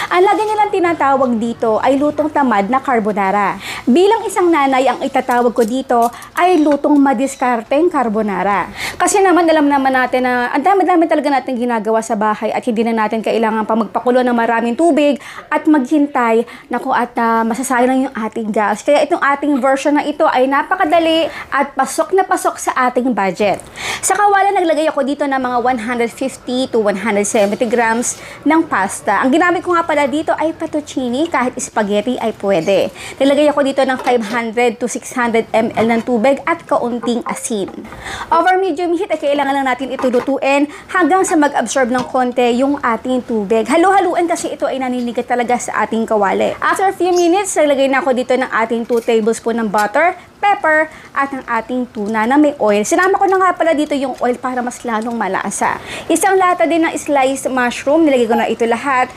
Ang lagi nilang tinatawag dito ay lutong tamad na carbonara. Bilang isang nanay, ang itatawag ko dito ay lutong madiskarteng carbonara. Kasi naman alam naman natin na ang dami-dami talaga natin ginagawa sa bahay at hindi na natin kailangan pa magpakulo ng maraming tubig at maghintay at masasayang yung ating gas. Kaya itong ating version na ito ay napakadali at pasok na pasok sa ating budget. Sa kawalan, naglagay ako dito ng mga 150 to 170 grams ng pasta. Ang ginamit ko nga pala dito ay fettuccine, kahit spaghetti ay pwede. Naglagay ako dito ng 500 to 600 ml ng tubig at kaunting asin. Over medium heat ay kailangan lang natin ito lutuin hanggang sa mag-absorb ng konti yung ating tubig. Halu-haluin kasi ito ay naninigas talaga sa ating kawali. After a few minutes, naglagay na ako dito ng ating 2 tablespoon ng butter, pepper, at ang ating tuna na may oil. Sinama ko na nga pala dito yung oil para mas lalong malasa. Isang lata din ng sliced mushroom, nilagay ko na ito lahat.